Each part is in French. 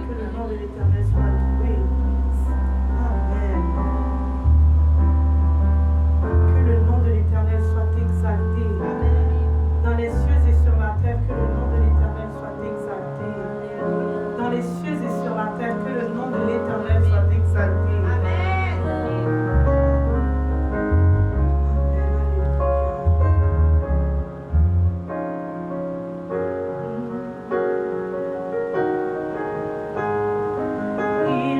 Que le nom de l'Éternel soit loué. Amen. Que le nom de l'Éternel soit exalté. Dans les cieux et sur la terre, que le nom de l'Éternel soit exalté. Dans les cieux et sur la terre, que le nom de l'Éternel soit exalté. Amen. Il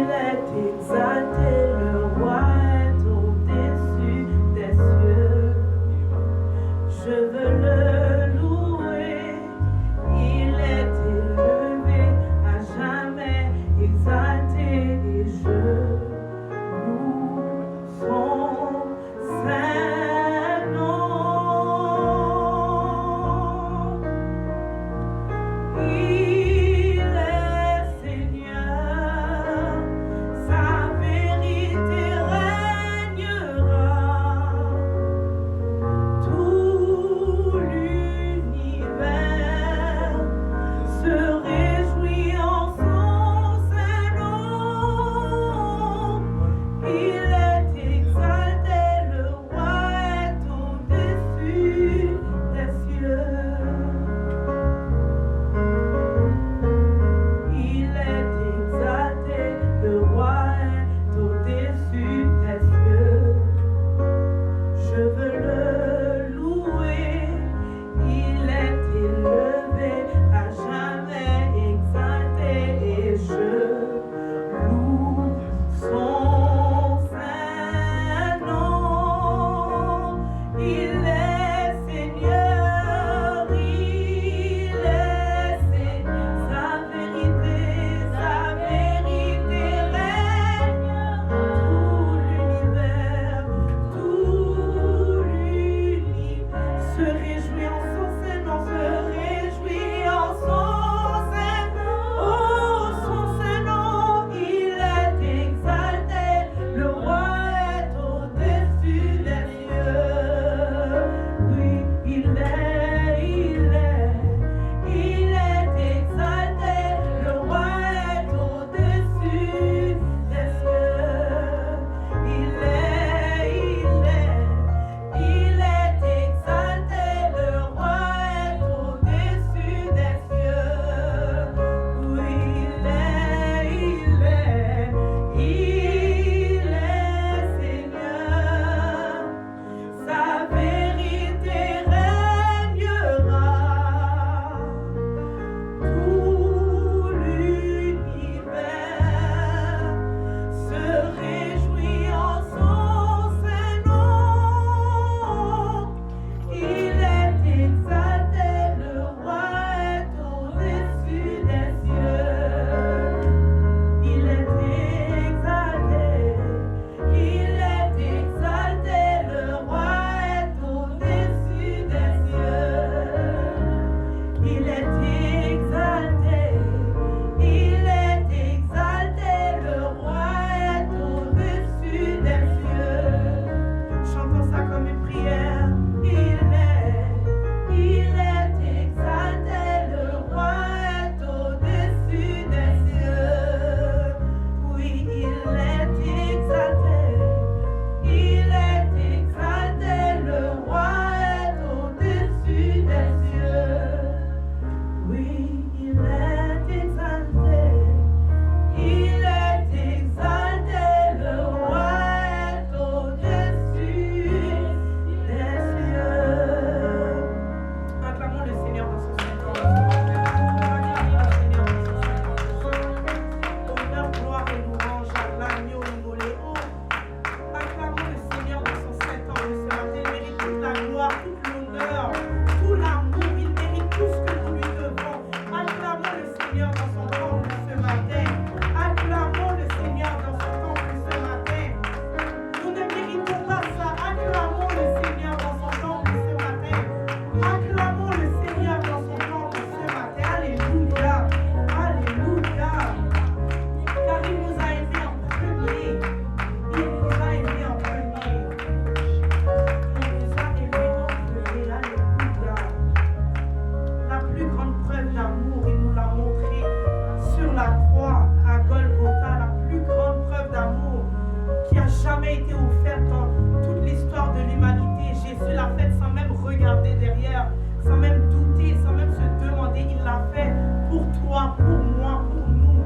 jamais été offerte dans toute l'histoire de l'humanité. Jésus l'a faite sans même regarder derrière, sans même douter, sans même se demander. Il l'a fait pour toi, pour moi, pour nous.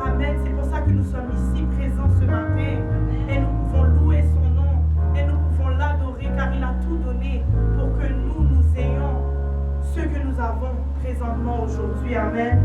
Amen. C'est pour ça que nous sommes ici présents ce matin. Et nous pouvons louer son nom. Et nous pouvons l'adorer car il a tout donné pour que nous ayons ce que nous avons présentement aujourd'hui. Amen.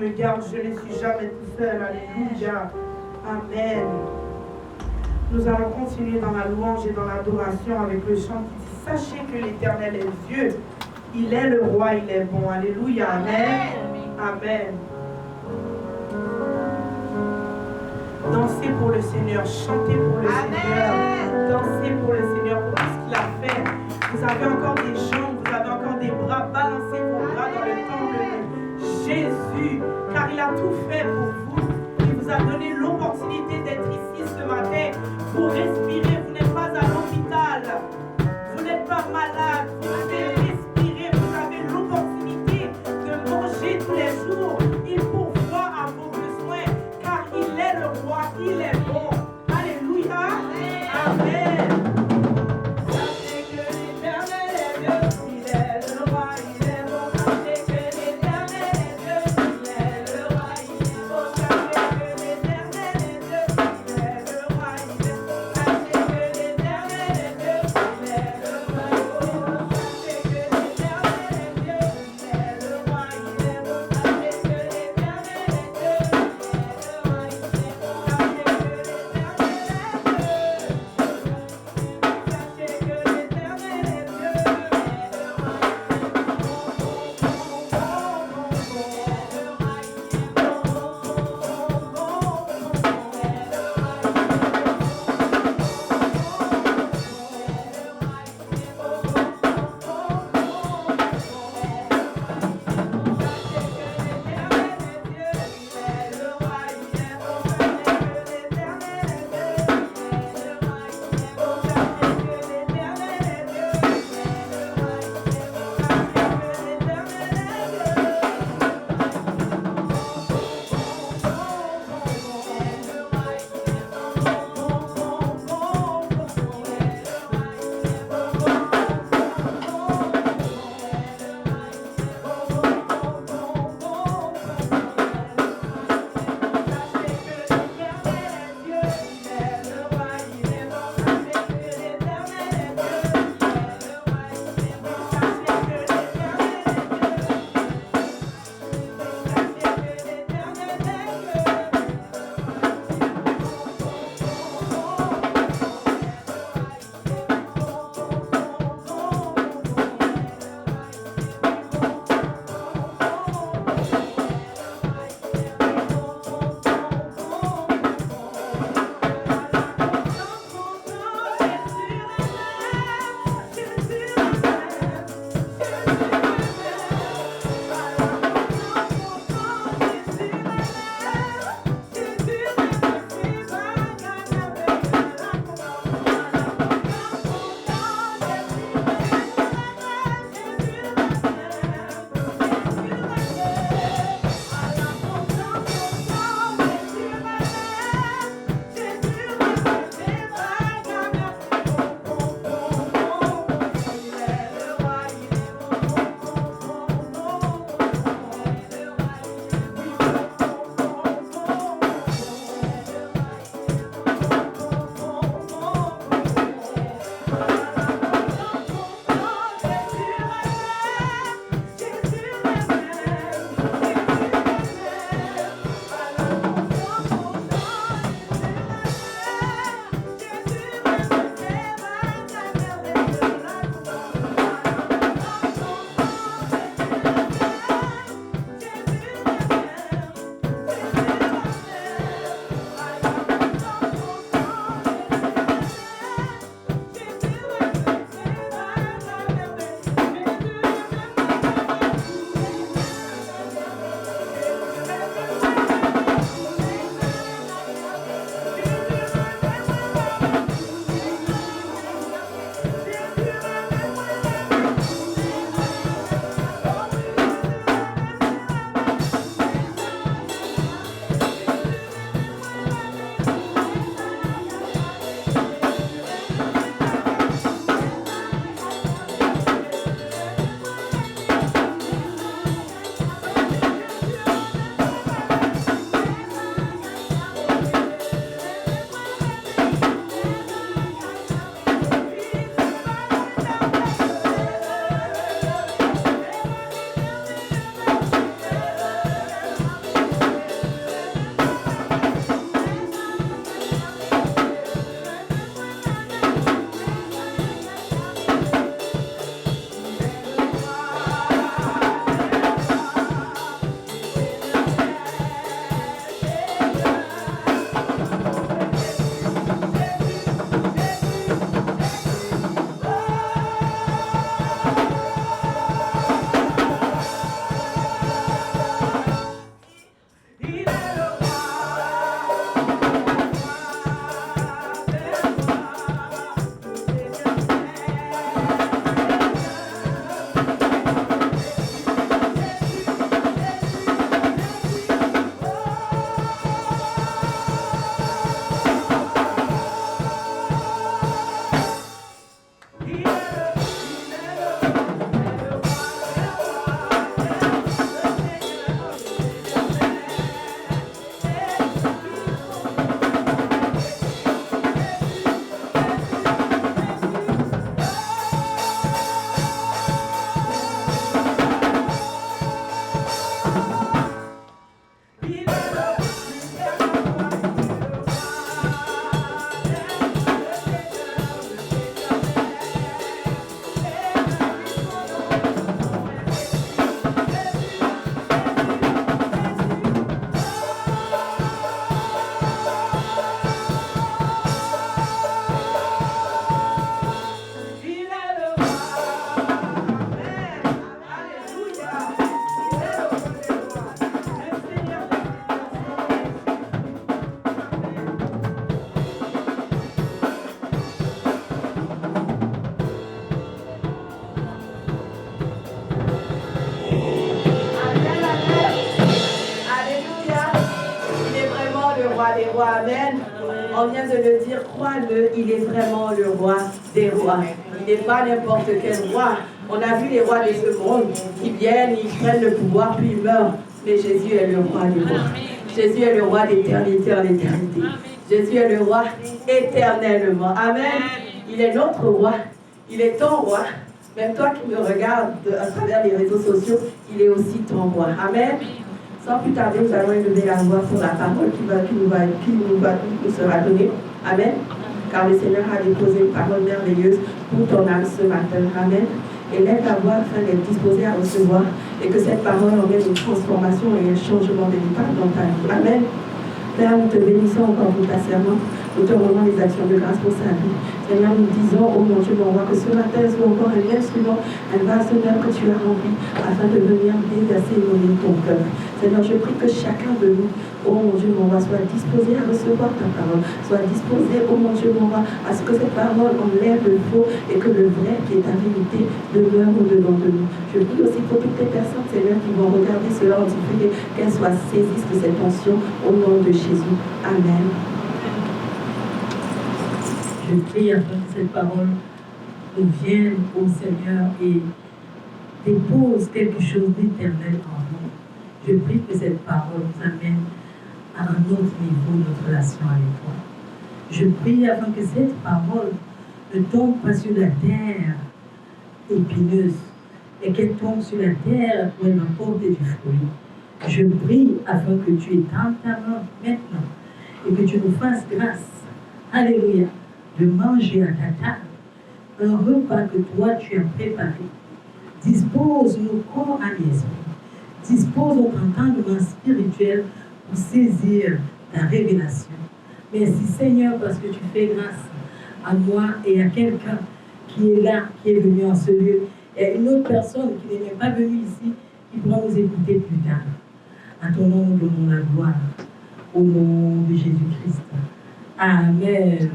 Me garde, je ne suis jamais tout seul. Alléluia. Amen. Nous allons continuer dans la louange et dans l'adoration avec le chant qui dit sachez que l'Éternel est Dieu. Il est le roi, il est bon. Alléluia. Amen. Amen. Dansez pour le Seigneur, chantez pour le Seigneur, dansez pour le Seigneur, pour tout ce qu'il a fait. Vous avez encore des jambes, vous avez encore des bras, balancez vos bras dans le temple de Jésus, car il a tout fait pour vous. Il vous a donné l'opportunité d'être ici ce matin pour respirer. Vous n'êtes pas à l'hôpital, vous n'êtes pas malade, vous devez respirer, vous avez l'opportunité de manger tous les jours. Il pourvoit à vos besoins, car il est le roi, il est bon. Alléluia. Amen. Sachez que l'Éternel est Dieu, il est le roi, il est bon. Sachez que l'Éternel est Dieu, il est le roi, il est bon. Sachez que l'Éternel est Dieu, il est le roi, il est bon. Sachez que l'Éternel est Dieu, il est le roi, il est bon. Amen, amen. Alléluia. Il est vraiment le roi des rois. Amen. On vient de le dire, crois-le, il est vraiment le roi des rois. Il n'est pas n'importe quel roi. On a vu les rois de ce monde qui viennent, ils prennent le pouvoir, puis ils meurent. Mais Jésus est le roi des rois. Jésus est le roi d'éternité en éternité. Jésus est le roi éternellement. Amen. Il est notre roi. Il est ton roi. Même toi qui me regardes à travers les réseaux sociaux, il est aussi ton roi. Amen. Sans plus tarder, nous allons élever la voix pour la parole qui nous sera donnée. Amen. Car le Seigneur a déposé une parole merveilleuse pour ton âme ce matin. Amen. Élève ta voix afin d'être disposé à recevoir et que cette parole emmène une transformation et un changement de vie dans ta vie. Amen. Père, nous te bénissons encore pour ta servante. Nous te rendons les actions de grâce pour sa vie. Seigneur, nous disons, oh mon Dieu, mon roi, que ce matin soit encore un instrument, un vase d'honneur que tu as rempli afin de venir déverser et nourrir ton cœur. Seigneur, je prie que chacun de nous, oh mon Dieu, mon roi, soit disposé à recevoir ta parole, soit disposé, oh mon Dieu, mon roi, à ce que cette parole enlève le faux et que le vrai, qui est ta vérité, demeure au-dedans de nous. Je prie aussi pour toutes les personnes, Seigneur, qui vont regarder cela en diffusé, qu'elles soient saisies de cette onction au nom de Jésus. Amen. Je prie afin que cette parole nous vienne au Seigneur et dépose quelque chose d'éternel en nous. Je prie que cette parole nous amène à un autre niveau de notre relation avec toi. Je prie afin que cette parole ne tombe pas sur la terre épineuse, mais qu'elle tombe sur la terre où elle apporte du fruit. Je prie afin que tu étendes ta main maintenant et que tu nous fasses grâce. Alléluia. De manger à ta table un repas que toi tu as préparé. Dispose nos corps à l'esprit. Dispose notre entendement spirituel pour saisir ta révélation. Merci Seigneur parce que tu fais grâce à moi et à quelqu'un qui est là, qui est venu en ce lieu. Et une autre personne qui n'est même pas venue ici, qui pourra nous écouter plus tard. À ton nom, nous donnons la gloire. Au nom de Jésus-Christ. Amen.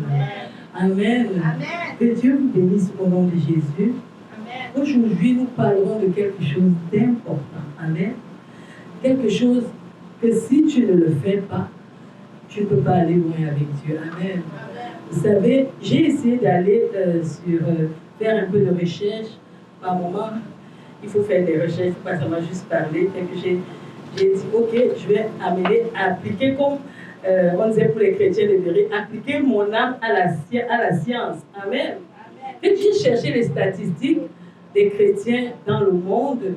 Amen. Amen. Que Dieu vous bénisse au nom de Jésus. Amen. Aujourd'hui, nous parlerons de quelque chose d'important. Amen. Quelque chose que si tu ne le fais pas, tu ne peux pas aller loin avec Dieu. Amen. Amen. Vous savez, j'ai essayé d'aller faire un peu de recherche. Par moment, il faut faire des recherches, pas seulement juste parler. J'ai dit, ok, je vais appliquer comme on disait pour les chrétiens de dire, appliquer mon âme à la science. Amen. Et j'ai cherché les statistiques des chrétiens dans le monde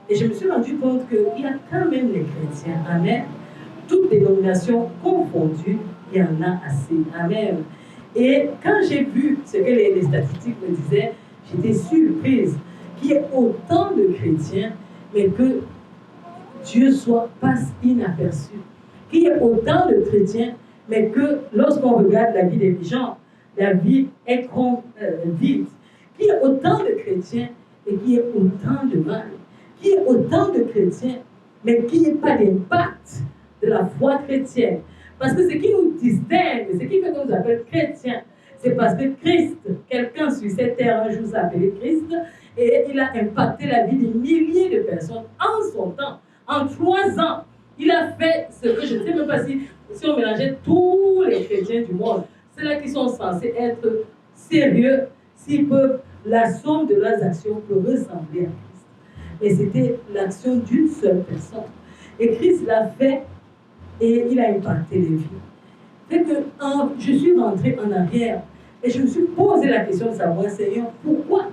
et je me suis rendu compte qu'il y a quand même les chrétiens. Amen. Toutes dénominations confondues, il y en a assez. Amen. Et quand j'ai vu ce que les statistiques me disaient, j'étais surprise qu'il y ait autant de chrétiens, mais que Dieu passe inaperçu. Qu'il y ait autant de chrétiens, mais que lorsqu'on regarde la vie des gens, la vie est vide. Qu'il y ait autant de chrétiens et qu'il y ait autant de mal. Qu'il y ait autant de chrétiens, mais qu'il n'y ait pas d'impact de la foi chrétienne. Parce que ce qui nous distingue, ce qui fait qu'on nous appelle chrétiens, c'est parce que Christ, quelqu'un sur cette terre un jour s'est appelé Christ, et il a impacté la vie de milliers de personnes en son temps. En 3 ans, il a fait ce que je ne sais même pas si on mélangeait tous les chrétiens du monde, ceux-là qui sont censés être sérieux, s'ils peuvent, la somme de leurs actions peut ressembler à Christ. Mais c'était l'action d'une seule personne. Et Christ l'a fait et il a impacté les vies. Fait que je suis rentrée en arrière et je me suis posé la question de savoir, Seigneur, pourquoi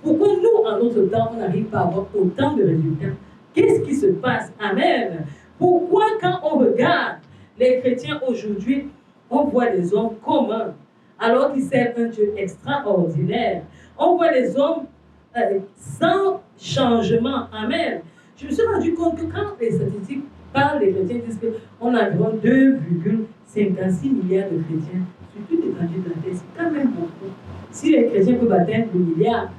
nous, en notre temps, on n'arrive pas à avoir autant de résultats? Qu'est-ce qui se passe? Amen. Pourquoi quand on regarde les chrétiens aujourd'hui, on voit les hommes communs, alors qu'ils servent un Dieu extraordinaire? On voit les hommes sans changement. Amen. Je me suis rendu compte que quand les statistiques parlent, les chrétiens disent qu'on a environ 2,56 milliards de chrétiens sur toute l'étendue de la terre. C'est quand même beaucoup. Si les chrétiens peuvent atteindre le milliard,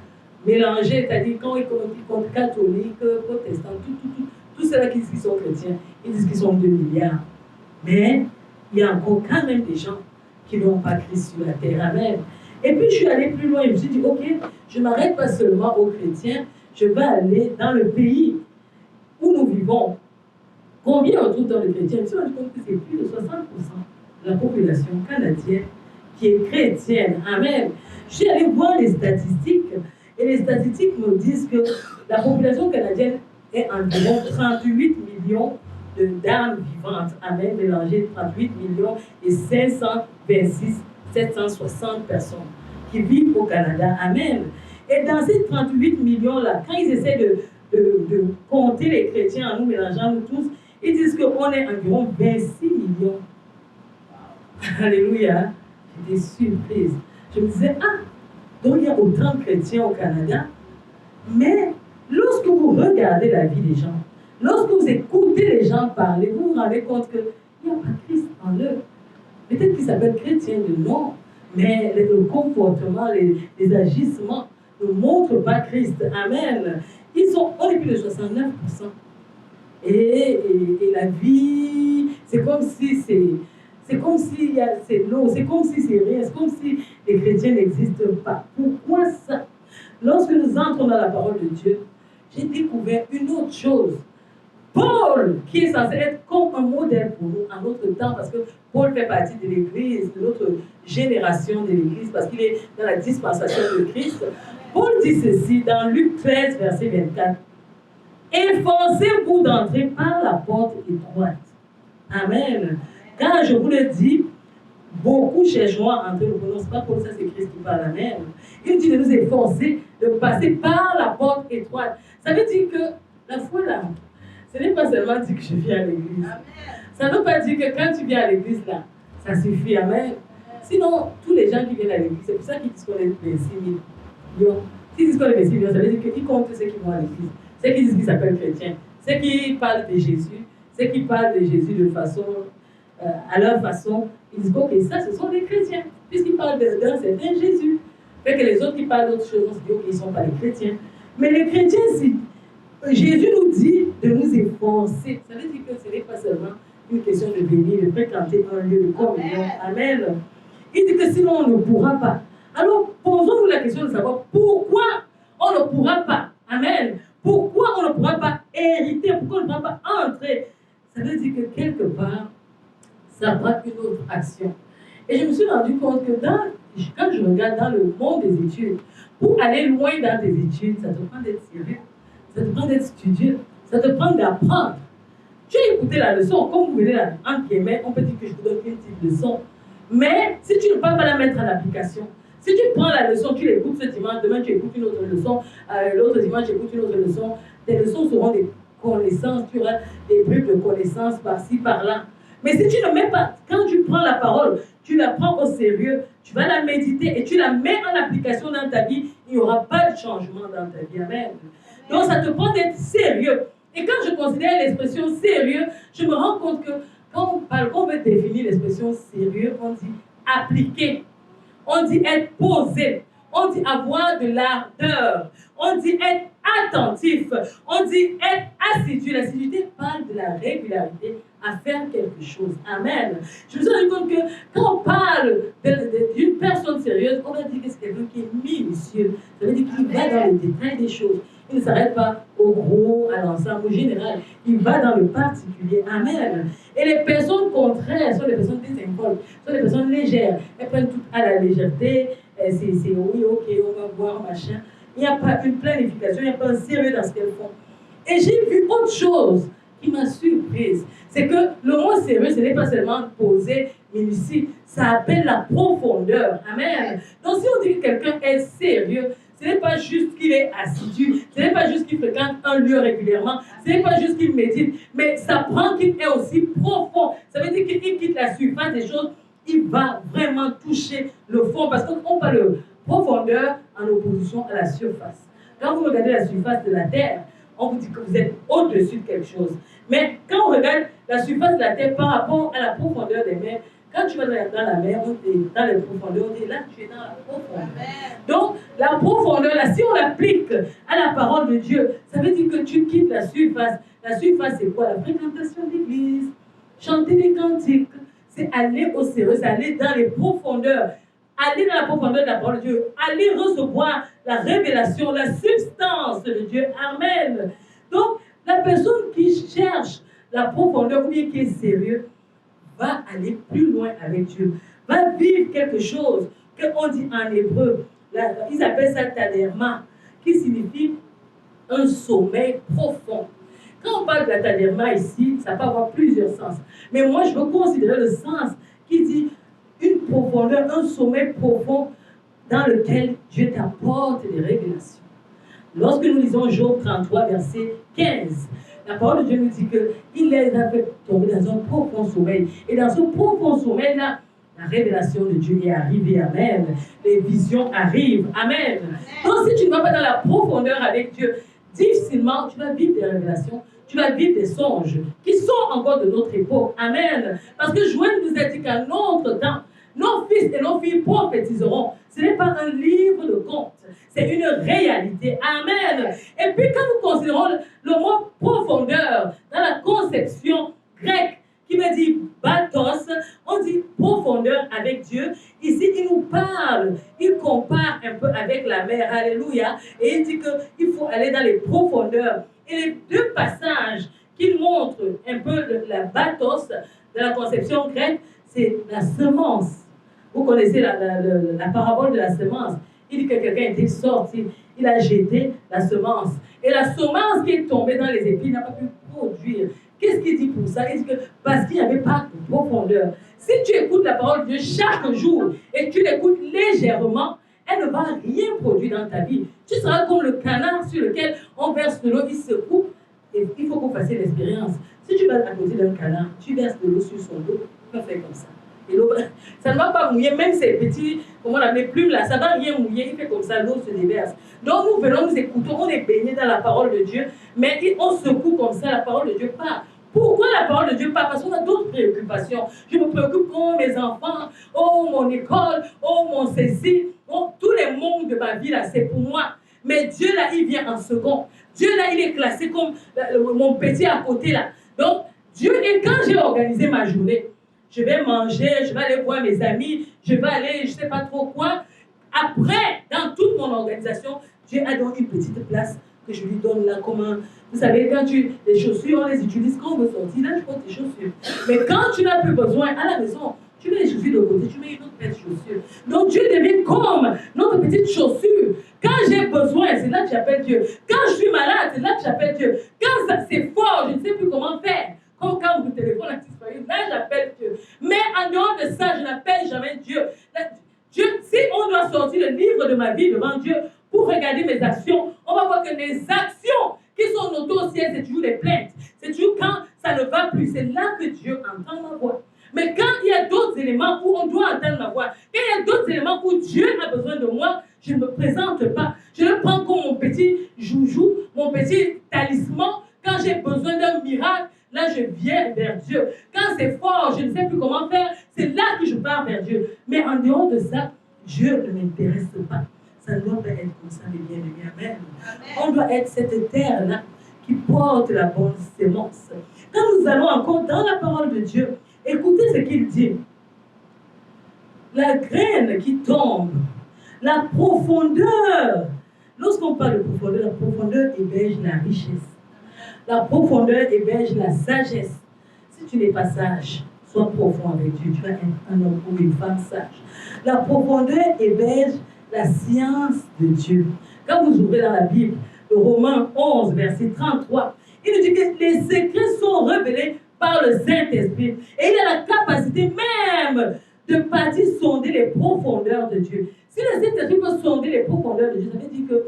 mélangés, c'est-à-dire quand ils comptent catholiques, protestants, tout ceux-là qui disent qu'ils sont chrétiens, ils disent qu'ils sont 2 milliards. Mais il y a encore quand même des gens qui n'ont pas Christ sur la terre. Amen. Et puis je suis allée plus loin, je me suis dit, ok, je ne m'arrête pas seulement aux chrétiens, je vais aller dans le pays. où nous vivons, combien on trouve dans les chrétiens? Je me suis rendu compte que c'est plus de 60% de la population canadienne qui est chrétienne. Amen. Je suis allée voir les statistiques et les statistiques nous disent que la population canadienne est environ 38 millions d'âmes vivantes. Amen. Mélangées 38 millions et 526 760 personnes qui vivent au Canada. Amen. Et dans ces 38 millions-là, quand ils essaient de compter les chrétiens en nous mélangeant nous tous, ils disent qu'on est environ 26 millions. Alléluia. J'étais surprise. Je me disais, donc il y a autant de chrétiens au Canada. Mais lorsque vous regardez la vie des gens, lorsque vous écoutez les gens parler, vous vous rendez compte qu'il n'y a pas Christ en eux. Peut-être qu'ils s'appellent chrétiens de nom, mais le comportement, les agissements ne montrent pas Christ. Amen. On est plus de 69%. Et la vie, c'est comme si c'est comme si c'est l'eau, c'est comme si c'est rien, c'est comme si les chrétiens n'existent pas. Pourquoi ça? Lorsque nous entrons dans la parole de Dieu, j'ai découvert une autre chose. Paul, qui est censé être comme un modèle pour nous en notre temps, parce que Paul fait partie de l'Église, de notre génération de l'Église, parce qu'il est dans la dispensation de Christ. Paul dit ceci dans Luc 13, verset 24. Efforcez-vous d'entrer par la porte étroite. Amen. Car je vous le dis, beaucoup chercheront à entrer. Ne prononce pas Paul, ça c'est Christ qui parle. Amen. Il dit de nous efforcer de passer par la porte étroite. Ça veut dire que la foi là, ce n'est pas seulement dire que je viens à l'église. Ça ne veut pas dire que quand tu viens à l'église là, ça suffit. Amen. Sinon, tous les gens qui viennent à l'église, c'est pour ça qu'ils disent qu'on est 26 millions. S'ils disent qu'on est 26 millions, ça veut dire qu'ils comptent ceux qui vont à l'église. Ceux qui disent qu'ils s'appellent chrétiens. Ceux qui parlent de Jésus. Ceux qui parlent de Jésus de façon, à leur façon. Ils disent ok, ça, ce sont des chrétiens. Puisqu'ils parlent d'un certain Jésus. Fait que les autres qui parlent d'autres choses, on se dit ok, ils ne sont pas des chrétiens. Mais les chrétiens, si Jésus nous dit de nous efforcer. Ça veut dire que ce n'est pas seulement une question de venir, de fréquenter un lieu de communion. Amen. Il dit que sinon on ne pourra pas. Alors posons-nous la question de savoir pourquoi on ne pourra pas. Amen. Pourquoi on ne pourra pas hériter, pourquoi on ne pourra pas entrer. Ça veut dire que quelque part, ça prend une autre action. Et je me suis rendu compte que quand je regarde dans le monde des études, pour aller loin dans tes études, ça te prend d'être sérieux. Ça te prend d'être studieux, ça te prend d'apprendre. Tu as écouté la leçon, comme vous venez là, entre guillemets, on peut dire que je vous donne une petite leçon. Mais si tu ne peux pas la mettre à l'application, si tu prends la leçon, tu l'écoutes ce dimanche, demain tu écoutes une autre leçon, l'autre dimanche tu écoutes une autre leçon, tes leçons seront des connaissances, tu auras des bribes de connaissances par-ci, par-là. Mais si tu ne mets pas, quand tu prends la parole, tu la prends au sérieux, tu vas la méditer et tu la mets en application dans ta vie, il n'y aura pas de changement dans ta vie. Amen. Donc, ça te prend d'être sérieux. Et quand je considère l'expression sérieux, je me rends compte que quand on veut définir l'expression sérieux, on dit appliquer, on dit être posé, on dit avoir de l'ardeur, on dit être attentif, on dit être assidu. L'assiduité parle de la régularité à faire quelque chose. Amen. Je me suis rendu compte que quand on parle d'une personne sérieuse, on va dire que c'est quelqu'un qui est minutieux. Ça veut dire qu'il va dans le détail des choses. Il ne s'arrête pas au gros, à l'ensemble, au général. Il va dans le particulier. Amen. Et les personnes contraires sont les personnes désinvoltes, sont les personnes légères. Elles prennent tout à la légèreté. C'est oui, ok, on va voir, machin. Il n'y a pas une planification, il n'y a pas un sérieux dans ce qu'elles font. Et j'ai vu autre chose qui m'a surprise. C'est que le mot sérieux, ce n'est pas seulement posé, minutie. Ça appelle la profondeur. Amen. Donc si on dit que quelqu'un est sérieux, ce n'est pas juste qu'il est assidu, ce n'est pas juste qu'il fréquente un lieu régulièrement, ce n'est pas juste qu'il médite, mais ça prend qu'il est aussi profond. Ça veut dire qu'il quitte la surface des choses, il va vraiment toucher le fond, parce qu'on parle de profondeur en opposition à la surface. Quand vous regardez la surface de la terre, on vous dit que vous êtes au-dessus de quelque chose. Mais quand on regarde la surface de la terre par rapport à la profondeur des mers, quand tu vas dans la mer, on est dans les profondeurs, on est là, tu es dans la profondeur. Donc, la profondeur, là, si on l'applique à la parole de Dieu, ça veut dire que tu quittes la surface. La surface, c'est quoi? La fréquentation d'église, chanter des cantiques, c'est aller au sérieux, c'est aller dans les profondeurs. Aller dans la profondeur de la parole de Dieu, aller recevoir la révélation, la substance de Dieu. Amen. Donc, la personne qui cherche la profondeur ou bien qui est sérieux va aller plus loin avec Dieu, va vivre quelque chose qu'on dit en hébreu, ils appellent ça taderma, qui signifie un sommeil profond. Quand on parle de la taderma ici, ça peut avoir plusieurs sens. Mais moi, je veux considérer le sens qui dit une profondeur, un sommeil profond dans lequel Dieu t'apporte des révélations. Lorsque nous lisons Job 33, verset 15, la parole de Dieu nous dit qu'il les a fait tomber dans un profond sommeil. Et dans ce profond sommeil-là, la révélation de Dieu est arrivée. Amen. Les visions arrivent. Amen. Donc, si tu ne vas pas dans la profondeur avec Dieu, difficilement, tu vas vivre des révélations, tu vas vivre des songes qui sont encore de notre époque. Amen. Parce que Joël nous a dit qu'à notre temps, nos fils et nos filles prophétiseront. Ce n'est pas un livre de contes, c'est une réalité. Amen. Et puis quand nous considérons le mot profondeur dans la conception grecque, qui veut dire bathos, on dit profondeur avec Dieu. Ici, il nous parle, il compare un peu avec la mer. Alléluia. Et il dit qu'il faut aller dans les profondeurs. Et les deux passages qui montrent un peu la bathos de la conception grecque, c'est la semence. Vous connaissez la parabole de la semence. Il dit que quelqu'un était sorti, il a jeté la semence. Et la semence qui est tombée dans les épis n'a pas pu produire. Qu'est-ce qu'il dit pour ça? Il dit que parce qu'il n'y avait pas de profondeur. Si tu écoutes la parole de Dieu chaque jour et tu l'écoutes légèrement, elle ne va rien produire dans ta vie. Tu seras comme le canard sur lequel on verse de l'eau, il se coupe. Et il faut qu'on fasse l'expérience. Si tu vas à côté d'un canard, tu verses de l'eau sur son dos, tu vas faire comme ça. Et l'eau, ça ne va pas mouiller, même ces petits, comment on appelle, plumes là, ça ne va rien mouiller, il fait comme ça, l'eau se déverse. Donc nous venons, nous écoutons, on est baigné dans la parole de Dieu, mais on secoue comme ça, la parole de Dieu part. Pourquoi la parole de Dieu part? Parce qu'on a d'autres préoccupations. Je me préoccupe pour mes enfants, oh mon école, oh mon ceci, oh, tous les mondes de ma vie là, c'est pour moi. Mais Dieu là, il vient en second. Dieu là, il est classé comme mon petit à côté là. Donc, Dieu, et quand j'ai organisé ma journée, je vais manger, je vais aller voir mes amis, je vais aller, je ne sais pas trop quoi. Après, dans toute mon organisation, Dieu a donc une petite place que je lui donne là, comme un... Vous savez, quand les chaussures, on les utilise quand on veut sortir, là, je porte des chaussures. Mais quand tu n'as plus besoin, à la maison, tu mets les chaussures de côté, tu mets une autre paire de chaussures. Donc Dieu devient comme notre petite chaussure. Quand j'ai besoin, c'est là que j'appelle Dieu. Quand je suis malade, c'est là que j'appelle Dieu. Quand c'est fort, je ne sais plus comment faire. Comme quand mon téléphone a disparu, là j'appelle Dieu. Mais en dehors de ça, je n'appelle jamais Dieu. Dieu, si on doit sortir le livre de ma vie devant Dieu pour regarder mes actions, on va voir que mes actions qui sont notées au ciel, c'est toujours des plaintes. C'est toujours quand ça ne va plus. C'est là que Dieu entend ma voix. Mais quand il y a d'autres éléments où on doit entendre ma voix, quand il y a d'autres éléments où Dieu a besoin de moi, je ne me présente pas. Je le prends comme mon petit joujou, mon petit talisman. Quand j'ai besoin d'un miracle, là, je viens vers Dieu. Quand c'est fort, je ne sais plus comment faire, c'est là que je pars vers Dieu. Mais en dehors de ça, Dieu ne m'intéresse pas. Ça ne doit pas être comme ça, mes bien-aimés. Amen. On doit être cette terre-là qui porte la bonne sémence. Quand nous allons encore dans la parole de Dieu, écoutez ce qu'il dit. La graine qui tombe, la profondeur. Lorsqu'on parle de profondeur, la profondeur héberge la richesse. La profondeur héberge la sagesse. Si tu n'es pas sage, sois profond avec Dieu. Tu vas être un homme ou une femme sage. La profondeur héberge la science de Dieu. Quand vous ouvrez dans la Bible, le Romains 11, verset 33, il nous dit que les secrets sont révélés par le Saint-Esprit. Et il a la capacité même de partir sonder les profondeurs de Dieu. Si le Saint-Esprit peut sonder les profondeurs de Dieu, ça veut dire que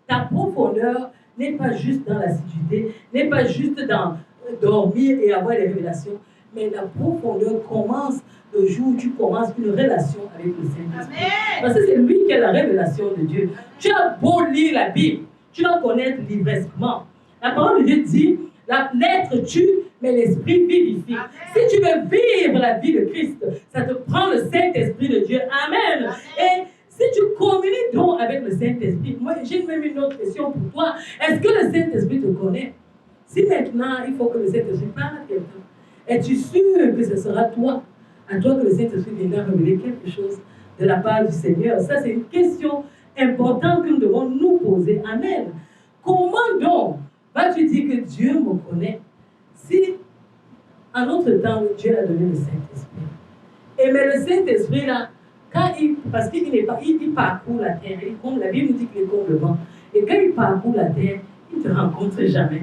ta profondeur n'est pas juste dans l'assiduité, n'est pas juste dans dormir et avoir des révélations, mais la profondeur commence le jour où tu commences une relation avec le Saint-Esprit. Parce que c'est lui qui a la révélation de Dieu. Tu as beau lire la Bible, tu vas connaître livresquement. La parole de Dieu dit, la lettre tue, mais l'esprit vivifie. Amen. Si tu veux vivre la vie de Christ, ça te prend le Saint-Esprit de Dieu. Amen. Et si tu communiques donc avec le Saint-Esprit, moi j'ai même une autre question pour toi. Est-ce que le Saint-Esprit te connaît? Si maintenant il faut que le Saint-Esprit parle à quelqu'un, es-tu sûr que ce sera toi, à toi que le Saint-Esprit viendra révéler quelque chose de la part du Seigneur? Ça c'est une question importante que nous devons nous poser. Amen. Comment donc vas-tu dire que Dieu me reconnaît, si en notre temps, Dieu a donné le Saint-Esprit. Et mais le Saint-Esprit, là, parce qu'il n'est pas, il parcourt la terre, comme la Bible nous dit qu'il est comme le vent. Et quand il parcourt la terre, il ne te rencontre jamais.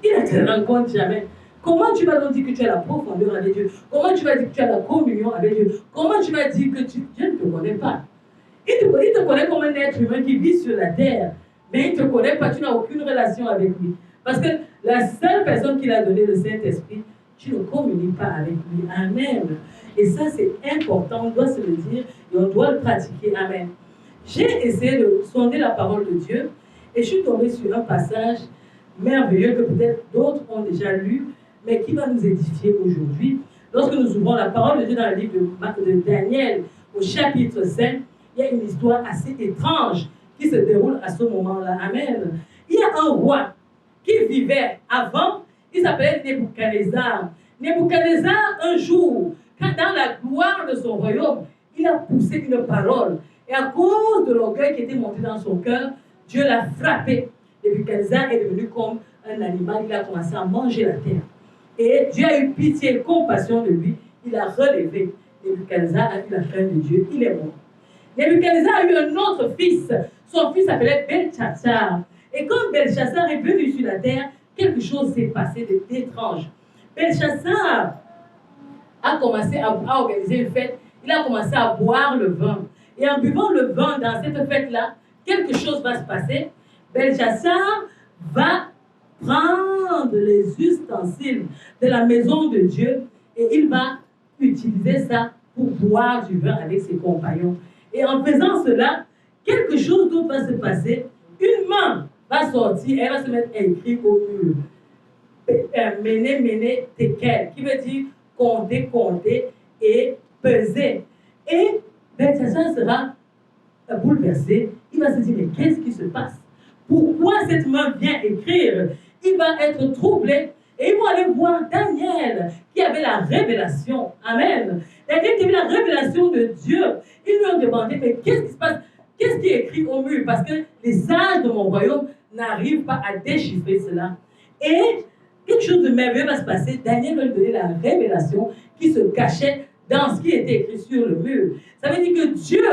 Il ne te rencontre jamais. Comment tu vas donc dire que tu as la profondeur avec Dieu? Comment tu vas dire que tu as la communion avec Dieu? Comment tu vas dire que Dieu ne te connaît pas? Il te connaît comme un être humain qui vit sur la terre, mais il ne te connaît pas, tu n'as aucune relation avec lui. Parce que la seule personne qui a donné le Saint-Esprit, tu ne communiques pas avec lui. Amen. Et ça, c'est important, on doit se le dire et on doit le pratiquer. Amen. J'ai essayé de sonder la parole de Dieu et je suis tombée sur un passage merveilleux que peut-être d'autres ont déjà lu, mais qui va nous édifier aujourd'hui. Lorsque nous ouvrons la parole de Dieu dans le livre de Daniel, au chapitre 5, il y a une histoire assez étrange qui se déroule à ce moment-là. Amen. Il y a un roi qui vivait avant, il s'appelait Nebuchadnezzar. Nebuchadnezzar, un jour, quand dans la gloire de son royaume, il a poussé une parole. Et à cause de l'orgueil qui était monté dans son cœur, Dieu l'a frappé. Nebuchadnezzar est devenu comme un animal, il a commencé à manger la terre. Et Dieu a eu pitié et compassion de lui, il a relevé. Nebuchadnezzar a eu la crainte de Dieu, il est mort. Nebuchadnezzar a eu un autre fils, son fils s'appelait Belchassar. Et quand Belchassar est venu sur la terre, quelque chose s'est passé d'étrange. Belchassar a commencé à organiser une fête, il a commencé à boire le vin. Et en buvant le vin dans cette fête-là, quelque chose va se passer. Belchassar va prendre les ustensiles de la maison de Dieu et il va utiliser ça pour boire du vin avec ses compagnons. Et en faisant cela, quelque chose d'autre va se passer. Une main va sortir, elle va se mettre à écrire au mur. Méné, méné, tekel, qui veut dire compter, compter et peser. Et Belchassar sera bouleversé. Il va se dire, mais qu'est-ce qui se passe? Pourquoi cette main vient écrire? Il va être troublé. Et ils vont aller voir Daniel, qui avait la révélation. Amen. Daniel qui avait la révélation de Dieu. Ils lui ont demandé, mais qu'est-ce qui se passe? Qu'est-ce qui est écrit au mur? Parce que les sages de mon royaume n'arrivent pas à déchiffrer cela. Et quelque chose de merveilleux va se passer. Daniel va lui donner la révélation qui se cachait dans ce qui était écrit sur le mur. Ça veut dire que Dieu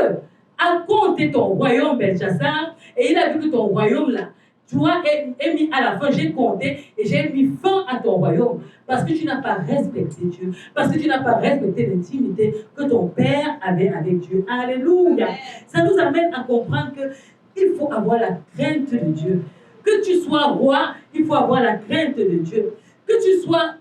a compté ton royaume, Belchassar, et il a vu que ton royaume, là, toi, est mis à la fin, j'ai compté et j'ai mis fin à ton royaume. Parce que tu n'as pas respecté Dieu. Parce que tu n'as pas respecté l'intimité que ton Père avait avec Dieu. Alléluia. Ça nous amène à comprendre qu'il faut avoir la crainte de Dieu. Que tu sois roi, il faut avoir la crainte de Dieu. Que tu sois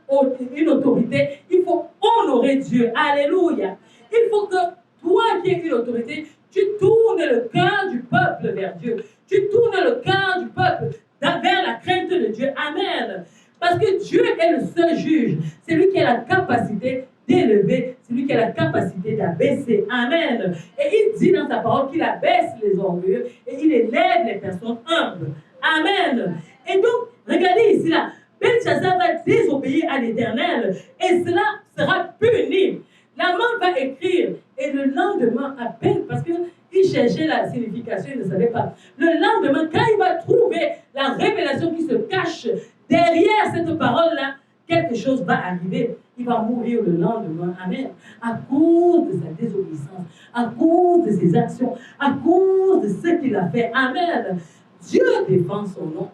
une autorité, il faut honorer Dieu. Alléluia. Il faut que toi qui es une autorité, tu tournes le cœur du peuple vers Dieu. Tu tournes le cœur du peuple vers la crainte de Dieu. Amen. Parce que Dieu est le seul juge. C'est lui qui a la capacité d'élever. C'est lui qui a la capacité d'abaisser. Amen. Et il dit dans sa parole qu'il abaisse les orgueilleux et il élève les personnes humbles. Amen. Et donc, regardez ici là. Belchassar va désobéir à l'Éternel et cela sera puni. La main va écrire et le lendemain, à peine, parce qu'il cherchait la signification, il ne savait pas. Le lendemain, quand il va trouver la révélation qui se cache derrière cette parole-là, quelque chose va arriver. Il va mourir le lendemain. Amen. À cause de sa désobéissance, à cause de ses actions, à cause de ce qu'il a fait. Amen. Dieu défend son nom.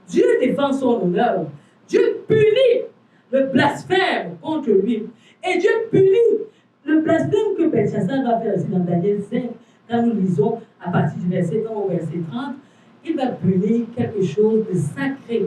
Dieu défend son honneur. Dieu punit le blasphème contre lui. Et Dieu punit le blasphème que Belchassar va faire ici dans Daniel 5. Quand nous lisons à partir du verset 1 au verset 30, il va punir quelque chose de sacré.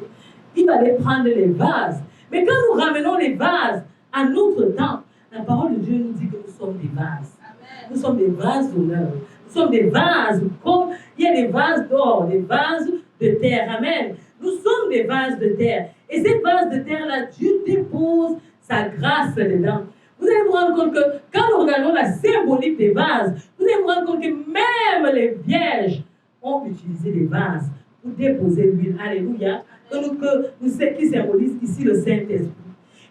Il va aller prendre les vases. Mais quand nous ramenons les vases à notre temps, la parole de Dieu nous dit que nous sommes des vases. Amen. Nous sommes des vases d'honneur. Nous sommes des vases comme il y a des vases d'or, des vases de terre. Amen. Nous sommes des vases de terre. Et ces vases de terre-là, Dieu dépose sa grâce dedans. Vous allez vous rendre compte que quand nous regardons la symbolique des vases, vous allez vous rendre compte que même les vierges ont utilisé des vases pour déposer l'huile. Alléluia. Qui symbolise ici le Saint-Esprit.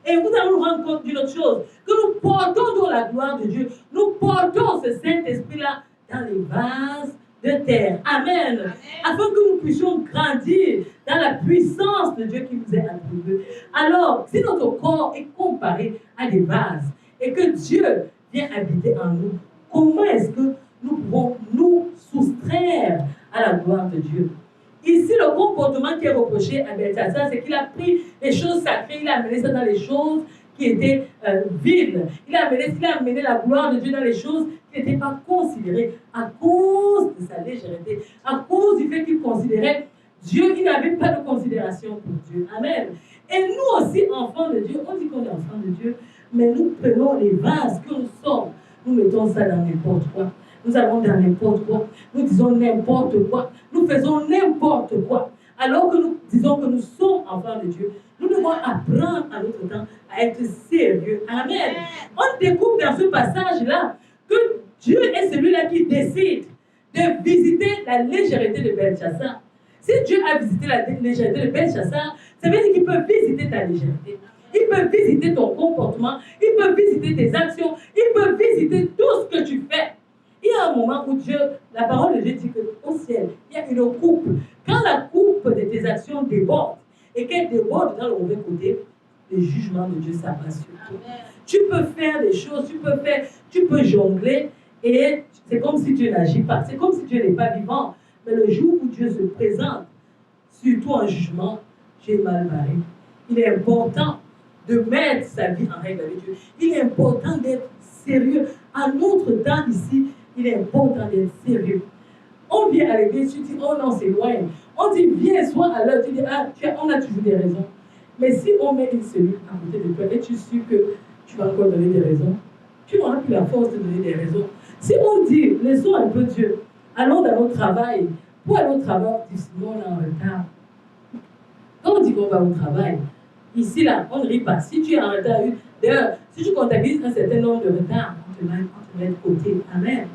Et vous allez vous rendre compte d'une autre chose, que nous portons dans la gloire de Dieu. Nous portons ce Saint-Esprit-là dans les vases de terre. Amen. Afin que nous puissions grandir dans la puissance de Dieu qui nous est attribuée. Alors, si notre corps est comparé à des vases et que Dieu vient habiter en nous, comment est-ce que nous pouvons nous soustraire à la gloire de Dieu? Ici, le comportement qui est reproché à Belteshazzar, c'est qu'il a pris les choses sacrées, il a amené ça dans les choses qui étaient vides. Il a amené la gloire de Dieu dans les choses qui n'étaient pas considérées à cause de sa légèreté, à cause du fait qu'il considérait Dieu, il n'avait pas de considération pour Dieu. Amen. Et nous aussi, enfants de Dieu, on dit qu'on est enfants de Dieu, mais nous prenons les vases que nous sommes, nous mettons ça dans n'importe quoi. Nous allons dans n'importe quoi, nous disons n'importe quoi, nous faisons n'importe quoi. Alors que nous disons que nous sommes enfants de Dieu, nous devons apprendre à notre temps à être sérieux. Amen. On découvre dans ce passage-là que Dieu est celui-là qui décide de visiter la légèreté de Belteshazzar. Si Dieu a visité la légèreté de Belteshazzar, ça veut dire qu'il peut visiter ta légèreté. Il peut visiter ton comportement, il peut visiter tes actions, il peut visiter tout ce que tu fais. Il y a un moment où Dieu, la parole de Dieu dit qu'au ciel, il y a une coupe. Quand la coupe de tes actions déborde et qu'elle déborde dans le mauvais côté, le jugement de Dieu s'apasse sur toi. Tu peux faire des choses, tu peux jongler et c'est comme si Dieu n'agit pas. C'est comme si Dieu n'est pas vivant. Mais le jour où Dieu se présente, surtout en jugement, tu es mal barré. Il est important de mettre sa vie en règle avec Dieu. Il est important d'être sérieux. À notre temps ici, il est important d'être sérieux. On vient à l'église, tu dis, oh non, c'est loin. On dit, viens, sois à l'heure. Tu dis, ah, on a toujours des raisons. Mais si on met une cellule à côté de toi, es-tu sûr que tu vas encore donner des raisons? Tu n'auras plus la force de donner des raisons. Si on dit, laissons un peu Dieu, allons dans notre travail. Pour aller au travail, on dit, sinon on est en retard. Quand on dit qu'on va au travail, ici, là, on ne rit pas. Si tu es en retard, d'ailleurs, si tu comptabilises un certain nombre de retards, on te met de côté. Amen.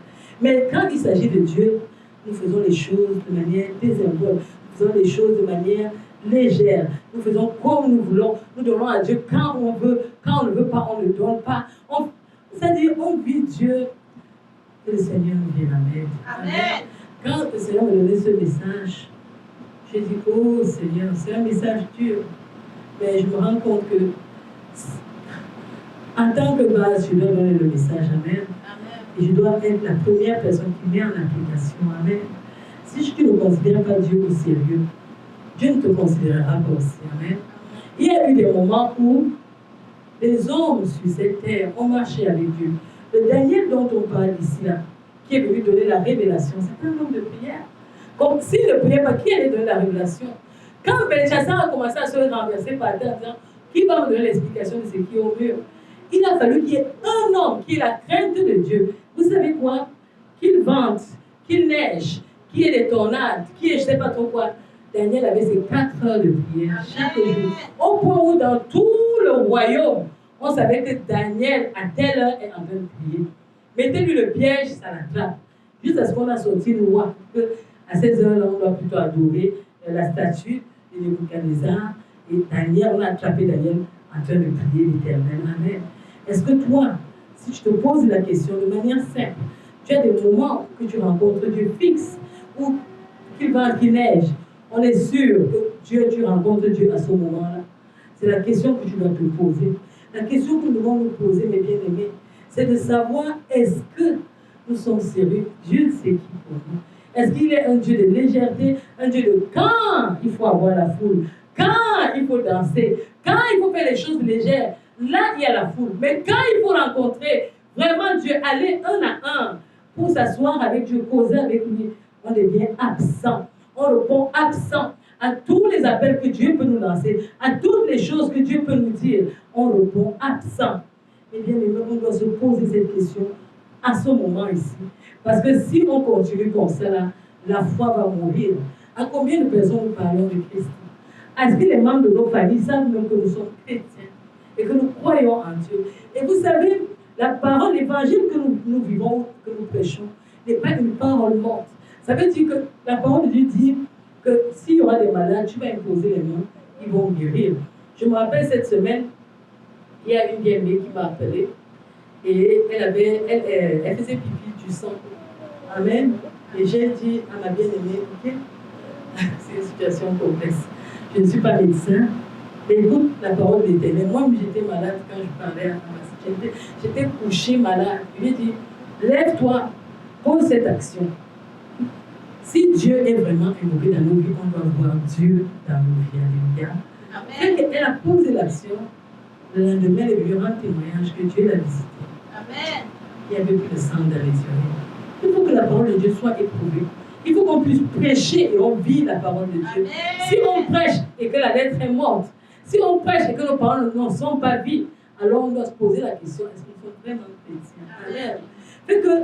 Mais quand il s'agit de Dieu, nous faisons les choses de manière désinvolte. Nous faisons les choses de manière légère. Nous faisons comme nous voulons. Nous donnons à Dieu quand on veut. Quand on ne veut pas, on ne donne pas. C'est-à-dire, on vit Dieu. Que le Seigneur nous vienne en aide. Amen. Quand le Seigneur m'a donné ce message, j'ai dit, oh Seigneur, c'est un message dur. Mais je me rends compte que, en tant que base, je dois donner le message. Amen. Et je dois être la première personne qui met en application. Amen. Si tu ne considères pas Dieu au sérieux, Dieu ne te considérera pas aussi. Amen. Il y a eu des moments où les hommes sur cette terre ont marché avec Dieu. Le Daniel dont on parle ici, là, qui est venu donner la révélation, c'est un homme de prière. Comme s'il ne priait pas, qui allait donner la révélation? Quand Belteshazzar a commencé à se renverser par terre, disant, qui va me donner l'explication de ce qui est au mur? Il a fallu qu'il y ait un homme qui ait la crainte de Dieu. Vous savez quoi? Qu'il vente, qu'il neige, qu'il y ait des tornades, qu'il y ait je ne sais pas trop quoi. Daniel avait ses 4 heures de prière chaque jour. Au point où dans tout le royaume, on savait que Daniel, à telle heure, est en train de prier. Mettez-lui le piège, ça l'attrape. Juste à ce qu'on a sorti une loi. À ces heures-là, on doit plutôt adorer la statue de Nebuchadnezzar. Et Daniel, on a attrapé Daniel en train de prier l'Éternel. Amen. Est-ce que toi, si tu te poses la question de manière simple, tu as des moments que tu rencontres Dieu fixe, ou qu'il vente, qu'il neige, on est sûr que tu rencontres Dieu à ce moment-là. C'est la question que tu dois te poser. La question que nous devons nous poser, mes bien-aimés, c'est de savoir est-ce que nous sommes sérieux? Dieu sait qui pour nous. Est-ce qu'il est un Dieu de légèreté, un Dieu de quand il faut avoir la foule, quand il faut danser, quand il faut faire les choses légères, là il y a la foule. Mais quand il faut rencontrer vraiment Dieu, aller un à un pour s'asseoir avec Dieu, causer avec lui, on devient absent. On répond absent à tous les appels que Dieu peut nous lancer, à toutes les choses que Dieu peut nous dire. On répond absent. Eh bien, on doit se poser cette question à ce moment ici. Parce que si on continue comme ça, là, la foi va mourir. À combien de personnes nous parlons de Christ? Est-ce que les membres de nos familles savent même que nous sommes chrétiens et que nous croyons en Dieu? Et vous savez, la parole, l'évangile que nous vivons, que nous prêchons, n'est pas une parole morte. Ça veut dire que la parole de Dieu dit que s'il y aura des malades, tu vas imposer les mains, ils vont guérir. Je me rappelle cette semaine, il y a une bien-aimée qui m'a appelé et elle faisait pipi du sang. Amen. Et j'ai dit à ma bien-aimée, ok, c'est une situation complexe. Je ne suis pas médecin, mais écoute la parole de l'Éternel. Moi, j'étais malade quand je parlais à ma sœur. J'étais couchée malade. Je lui ai dit, lève-toi, pose cette action. Si Dieu est vraiment évoqué dans nos vies, on doit voir Dieu dans nos vies. Alléluia. Elle a posé l'action. Le lendemain, elle est venue rendre témoignage que Dieu l'a visité. Amen. Il n'y avait plus de sang dans les yeux. Il faut que la parole de Dieu soit éprouvée. Il faut qu'on puisse prêcher et on vit la parole de Dieu. Amen. Si on prêche et que la lettre est morte, si on prêche et que nos paroles ne sont pas vies, alors on doit se poser la question, est-ce qu'il faut vraiment chrétien? Amen. Fait que,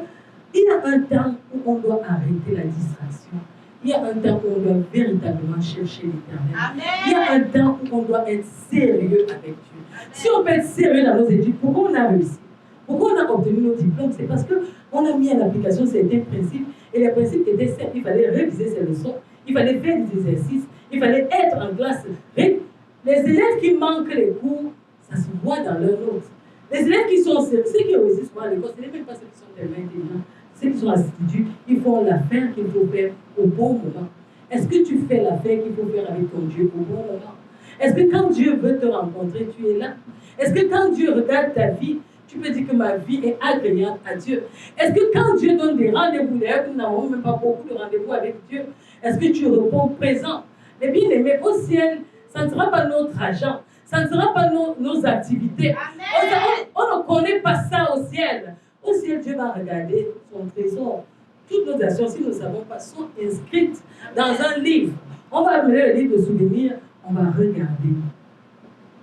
il y a un temps où on doit arrêter la distraction. Il y a un temps où on doit véritablement chercher l'Éternel. Il y a un temps où on doit être sérieux avec Dieu. Amen. Si on peut être sérieux dans nos études, pourquoi on a réussi? Pourquoi on a obtenu nos diplômes? C'est parce qu'on a mis en application certains principes. Et les principes étaient simples. Il fallait réviser ses leçons. Il fallait faire des exercices. Il fallait être en classe. Les élèves qui manquent les cours, ça se voit dans leur notes. Les élèves qui sont sérieux, ceux qui réussissent à l'école, ce n'est même pas ceux qui sont tellement intelligents. Ceux qui sont assidus, ils font l'affaire qu'il faut faire au bon moment. Est-ce que tu fais l'affaire qu'il faut faire avec ton Dieu au bon moment? Est-ce que quand Dieu veut te rencontrer, tu es là? Est-ce que quand Dieu regarde ta vie, tu peux dire que ma vie est agréable à Dieu? Est-ce que quand Dieu donne des rendez-vous, d'ailleurs nous n'avons même pas beaucoup de rendez-vous avec Dieu, est-ce que tu réponds présent? Mais bien aimé, au ciel, ça ne sera pas notre argent, ça ne sera pas nos activités. On ne connaît pas ça au ciel. Au ciel, Dieu va regarder son trésor. Toutes nos actions, si nous ne savons pas, sont inscrites dans un livre. On va amener le livre de souvenirs, on va regarder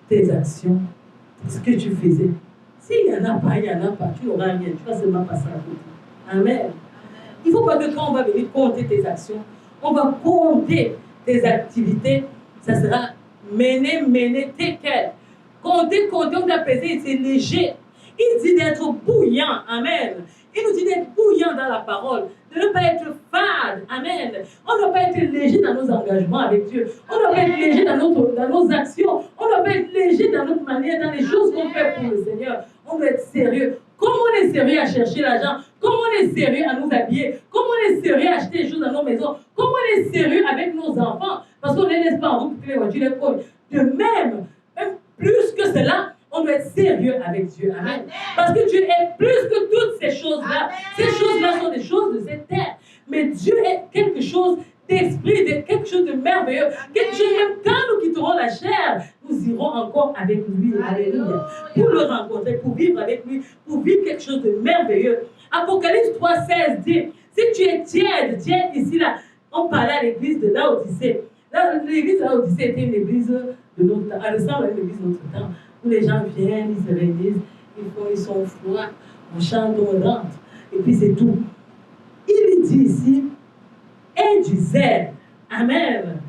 tes actions, ce que tu faisais. S'il n'y en a pas, il n'y en a pas. Tu n'auras rien. Tu vas seulement passer à côté. Amen. Il ne faut pas que quand on va venir compter tes actions, on va compter tes activités. Ça sera mener, tes quêtes. Compter, on doit peser, c'est léger. Il dit d'être bouillant. Amen. Il nous dit d'être bouillant dans la parole, de ne pas être fade. Amen. On ne doit pas être léger dans nos engagements avec Dieu. On ne doit pas être léger dans nos actions. On ne doit pas être léger dans notre manière, dans les choses qu'on fait pour le Seigneur. On doit être sérieux. Comment on est sérieux à chercher l'argent? Comment on est sérieux à nous habiller? Comment on est sérieux à acheter des choses dans nos maisons? Comment on est sérieux avec nos enfants? Parce qu'on ne les laisse pas en route pour les voitures, les codes. De même plus que cela, on doit être sérieux avec Dieu. Amen. Parce que Dieu est plus que toutes ces choses-là. Ces choses-là sont des choses de cette terre. Mais Dieu est quelque chose d'esprit, de quelque chose de merveilleux. Quelque chose, même quand nous quitterons la chair, nous irons encore avec lui. Alléluia. Pour le rencontrer, pour vivre avec lui, pour vivre quelque chose de merveilleux. Apocalypse 3,16 dit, si tu es tiède ici, là, on parlait à l'église de Laodicée. L'église de Laodicée était une église de notre temps. Elle ressemble à une église de notre temps. Où les gens viennent, ils se réunissent, ils sont froids, on chante, on rentre, et puis c'est tout. Il dit ici, aie du zèle. Amen.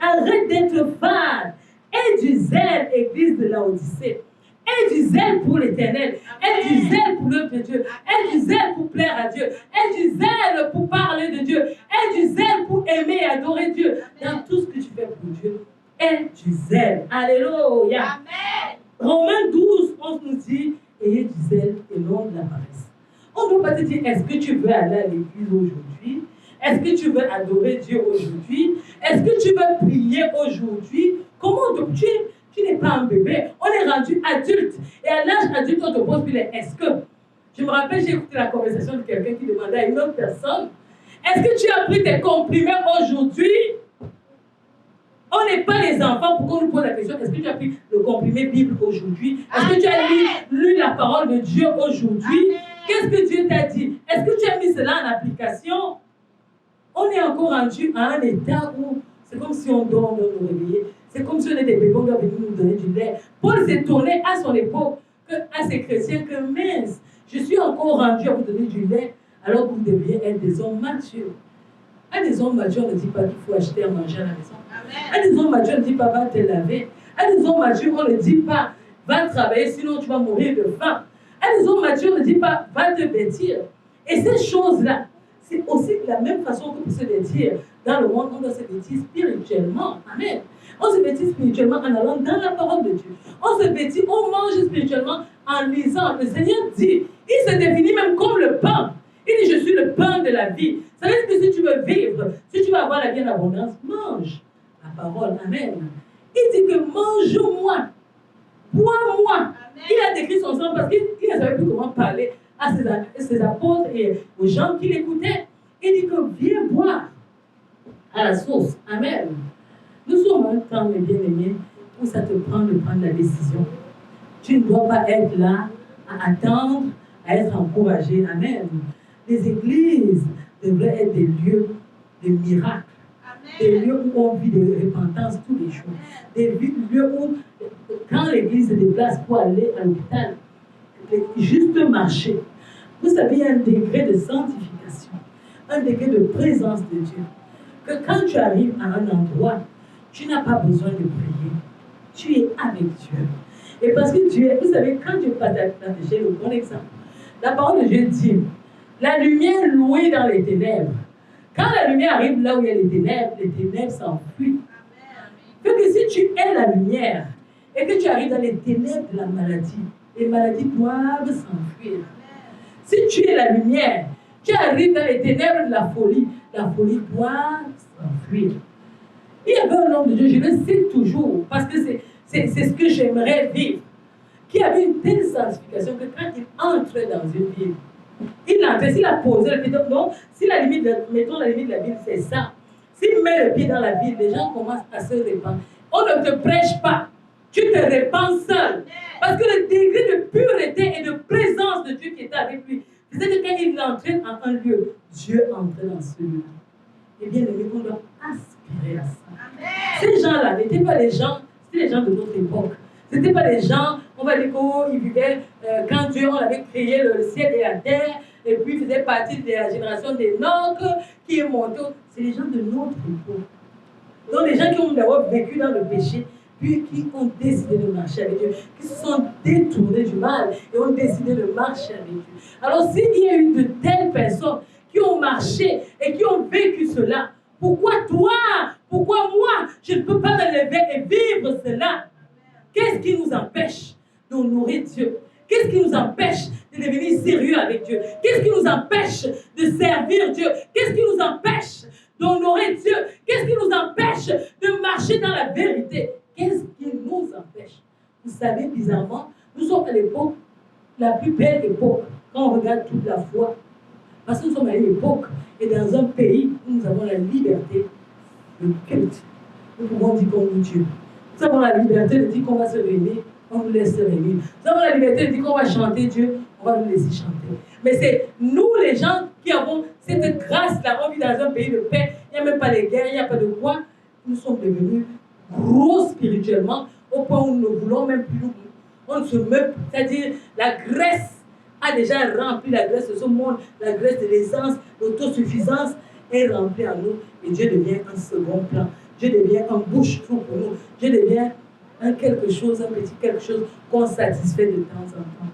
Arrête d'être fade. Aie du zèle, église de Laodicée. Aie du zèle pour l'Éternel. Aie du zèle pour l'œuvre de Dieu. Aie du zèle pour plaire à Dieu. Aie du zèle pour parler de Dieu. Aie du zèle pour aimer et adorer Dieu. Dans tout ce que tu fais pour Dieu, aie du zèle. Alléluia. Amen. Romains 12, 11 nous dit, ayez du zèle et non de la paresse. On ne doit pas te dire, est-ce que tu veux aller à l'église aujourd'hui? Est-ce que tu veux adorer Dieu aujourd'hui? Est-ce que tu veux prier aujourd'hui? Comment tu n'es pas un bébé. On est rendu adulte. Et à l'âge adulte, on te pose plus les est-ce que. Je me rappelle, j'ai écouté la conversation de quelqu'un qui demandait à une autre personne, est-ce que tu as pris tes comprimés aujourd'hui? On n'est pas les enfants pour qu'on nous pose la question, est-ce que tu as pris le comprimé Bible aujourd'hui? Est-ce que tu as lu la parole de Dieu aujourd'hui? Qu'est-ce que Dieu t'a dit? Est-ce que tu as mis cela en application? On est encore rendu à un état où c'est comme si on dort, on doit nous réveiller. C'est comme si on est des bébés, on doit venir nous donner du lait. Paul s'est tourné à son époque, à ces chrétiens, que mince, je suis encore rendu à vous donner du lait, alors que vous devriez être des hommes matures. À des hommes matures, on ne dit pas qu'il faut acheter à manger à la maison. À des hommes matures, on ne dit pas va te laver. À des hommes matures, on ne dit pas va travailler, sinon tu vas mourir de faim. À des hommes matures, on ne dit pas va te vêtir. Et ces choses-là, c'est aussi de la même façon que pour se vêtir dans le monde, on doit se vêtir spirituellement. Amen. On se vêtit spirituellement en allant dans la parole de Dieu. On se vêtit, on mange spirituellement en lisant. Le Seigneur dit, il se définit même comme le pain. Il dit, je suis le pain de la vie. Ça veut dire que si tu veux vivre, si tu veux avoir la vie en abondance, mange la parole. Amen. Il dit que mange-moi, bois-moi. Il a décrit son sang parce qu'il ne savait plus comment parler à ses apôtres et aux gens qui l'écoutaient. Il dit que viens boire à la source. Amen. Nous sommes un temps, mes bien-aimés, où ça te prend de prendre la décision. Tu ne dois pas être là à attendre, à être encouragé. Amen. Les églises devraient être des lieux de miracles. Des lieux où on vit de repentance tous les jours. Des lieux où, quand l'église se déplace pour aller à l'hôpital, juste marcher. Vous savez, il y a un degré de sanctification, un degré de présence de Dieu. Que quand tu arrives à un endroit, tu n'as pas besoin de prier. Tu es avec Dieu. Et parce que Dieu, vous savez, quand Dieu partage, j'ai le bon exemple. La parole de Dieu dit, la lumière louée dans les ténèbres. Quand la lumière arrive là où il y a les ténèbres s'enfuient. Donc si tu es la lumière et que tu arrives dans les ténèbres de la maladie, les maladies doivent s'enfuir. Si tu es la lumière, tu arrives dans les ténèbres de la folie doit s'enfuir. Il y avait un homme de Dieu, je le sais toujours, parce que c'est ce que j'aimerais vivre, qui avait une telle sanctification que quand il entrait dans une ville, il entrait, s'il a posé le pied, non, si la limite, mettons la limite de la ville, c'est ça. S'il met le pied dans la ville, les gens commencent à se répandre. On ne te prêche pas, tu te répands seul. Parce que le degré de pureté et de présence de Dieu qui était avec lui, c'est que quand il entrait en un lieu, Dieu entrait dans ce lieu. Et bien aimé, on doit aspirer à ça. Amen. Ces gens-là n'étaient pas les gens, c'était les gens de notre époque. Ce n'étaient pas les gens, on va dire qu'ils vivaient quand Dieu on avait créé le ciel et la terre, et puis ils faisaient partie de la génération des nôtres qui est montée. C'est les gens de notre époque. Donc les gens qui ont d'abord vécu dans le péché, puis qui ont décidé de marcher avec Dieu, qui se sont détournés du mal et ont décidé de marcher avec Dieu. Alors s'il y a eu de telles personnes qui ont marché et qui ont vécu cela, pourquoi toi, pourquoi moi, je ne peux pas me lever et vivre cela? Qu'est-ce qui nous empêche d'honorer Dieu? Qu'est-ce qui nous empêche de devenir sérieux avec Dieu? Qu'est-ce qui nous empêche de servir Dieu? Qu'est-ce qui nous empêche d'honorer Dieu? Qu'est-ce qui nous empêche de marcher dans la vérité? Qu'est-ce qui nous empêche? Vous savez, bizarrement, nous sommes à l'époque, la plus belle époque, quand on regarde toute la foi. Parce que nous sommes à une époque et dans un pays où nous avons la liberté de culte. Nous pouvons dire comme nous Dieu. Nous avons la liberté de dire qu'on va se réunir, on nous laisse se réunir. Nous avons la liberté de dire qu'on va chanter Dieu, on va nous laisser chanter. Mais c'est nous les gens qui avons cette grâce-là, on vit dans un pays de paix, il n'y a même pas de guerre, il n'y a pas de quoi. Nous sommes devenus gros spirituellement, au point où nous ne voulons même plus nous. On se met, c'est-à-dire la Grèce a déjà rempli la graisse de ce monde, la graisse de l'aisance, l'autosuffisance est remplie en nous et Dieu devient un second plan. Dieu devient un bouche-trou pour nous. Dieu devient un quelque chose, un petit quelque chose qu'on satisfait de temps en temps.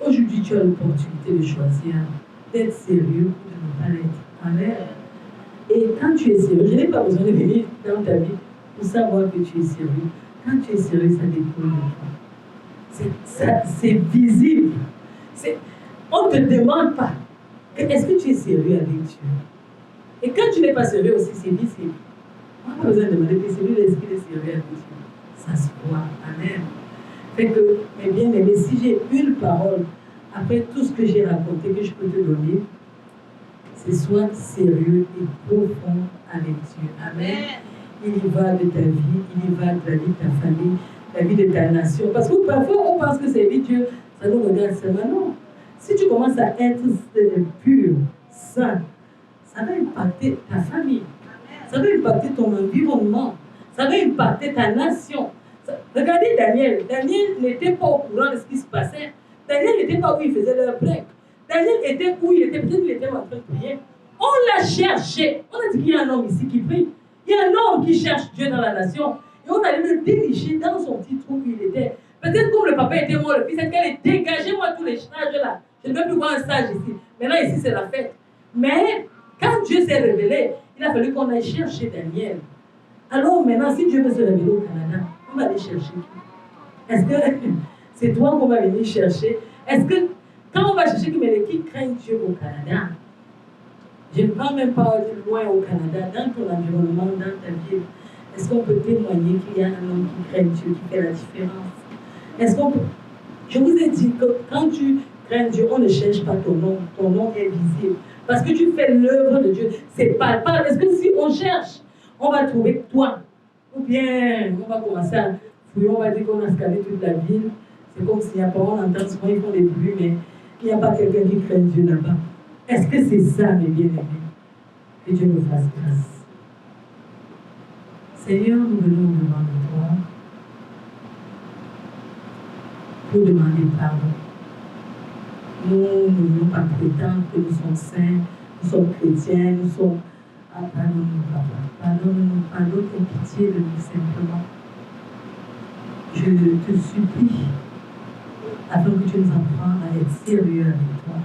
Aujourd'hui, tu as l'opportunité de choisir d'être sérieux ou de ne pas l'être. Amen. Et quand tu es sérieux, je n'ai pas besoin de venir dans ta vie pour savoir que tu es sérieux. Quand tu es sérieux, ça dépend de toi. C'est visible. On ne te demande pas. Est-ce que tu es sérieux avec Dieu? Et quand tu n'es pas sérieux aussi, c'est visible. On n'a pas besoin de demander, que c'est lui l'esprit est sérieux avec Dieu. Ça se voit. Amen. Fait que, mes bien-aimés, si j'ai une parole, après tout ce que j'ai raconté, que je peux te donner, c'est sois sérieux et profond avec Dieu. Amen. Il y va de ta vie, il y va de la vie de ta famille, la vie de ta nation. Parce que parfois, on pense que c'est vie Dieu, ça nous regarde seulement. Non. Si tu commences à être pur, saint, ça va impacter ta famille. Ça va impacter ton environnement. Ça va impacter ta nation. Regardez Daniel. Daniel n'était pas au courant de ce qui se passait. Daniel n'était pas où il faisait leur prêt. Daniel était où il était. Peut-être qu'il était en train de prier. On l'a cherché. On a dit qu'il y a un homme ici qui prie. Il y a un homme qui cherche Dieu dans la nation. Et on allait le dénicher dans son petit trou où il était. Peut-être comme le papa était mort, le fils était allé dégagez-moi tous les stages là. Je ne veux plus voir un stage ici. Maintenant ici c'est la fête. Mais quand Dieu s'est révélé, il a fallu qu'on aille chercher Daniel. Alors maintenant, si Dieu veut se révéler au Canada, on va aller chercher qui? Est-ce que c'est toi qu'on va venir chercher? Est-ce que quand on va chercher qui craint Dieu au Canada, Je ne parle même pas loin au Canada, dans ton environnement, dans ta ville. Est-ce qu'on peut témoigner qu'il y a un homme qui craint Dieu, qui fait la différence? Est-ce qu'on peut... Je vous ai dit que quand tu crains Dieu, on ne cherche pas ton nom est visible. Parce que tu fais l'œuvre de Dieu, c'est palpable. Est-ce que si on cherche, on va trouver toi? Ou bien on va commencer à fouiller, on va dire qu'on a scanné toute la ville. C'est comme s'il n'y a pas, on entend souvent, ils font des bruits, mais il n'y a pas quelqu'un qui craint Dieu là-bas. Est-ce que c'est ça, mes bien-aimés? Que Dieu nous fasse grâce. Seigneur, nous venons devant toi pour demander pardon. Nous ne voulons pas prétendre que nous sommes saints, nous sommes chrétiens, nous sommes... Ah, pardonne-nous, papa. Pardonne et pitié de nous simplement. Je te supplie, afin que tu nous apprennes à être sérieux avec toi,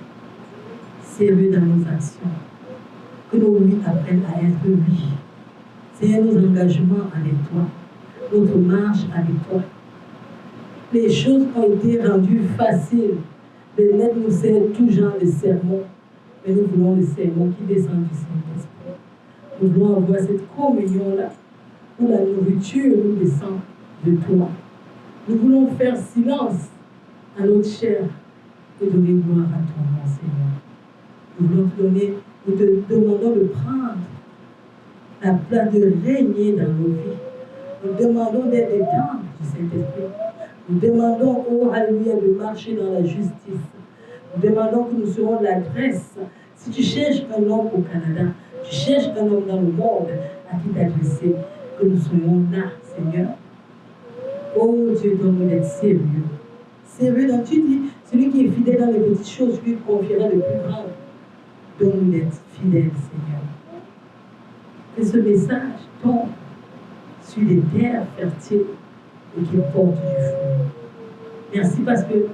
sérieux dans nos actions, que nos oui apprennent à être oui. Seigneur, nos engagements avec toi, notre marche avec toi. Les choses ont été rendues faciles. Les lettres nous servent tout genre de sermons, mais nous voulons le sermon qui descend du Saint-Esprit. Nous voulons avoir cette communion-là, où la nourriture nous descend de toi. Nous voulons faire silence à notre chair et donner gloire à ton nom, Seigneur. Nous voulons te donner, nous te demandons de prendre la place de régner dans nos vies. Nous demandons d'être des temples du Saint-Esprit. Nous demandons, oh alléluia, de marcher dans la justice. Nous demandons que nous serons de la grâce. Si tu cherches un homme au Canada, tu cherches un homme dans le monde à qui t'adresser, que nous soyons là, Seigneur. Oh Dieu, donne-nous d'être sérieux. Sérieux dans, tu dis, celui qui est fidèle dans les petites choses, lui confiera le plus grand. Donne-nous d'être fidèles, Seigneur. Que ce message tombe sur des terres fertiles et qui portent du fruit. Merci parce que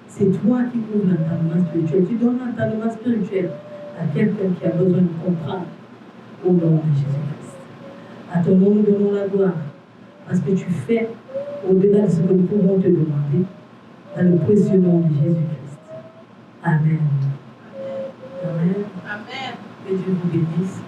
c'est toi qui ouvres l'entendement spirituel. Tu donnes l'entendement spirituel à quelqu'un qui a besoin de comprendre au nom de Jésus-Christ. À ton nom, nous donnons la gloire parce que tu fais au-delà de ce que nous pouvons te demander dans le précieux nom de Jésus-Christ. Amen. Amen. Amen. Que Dieu vous bénisse.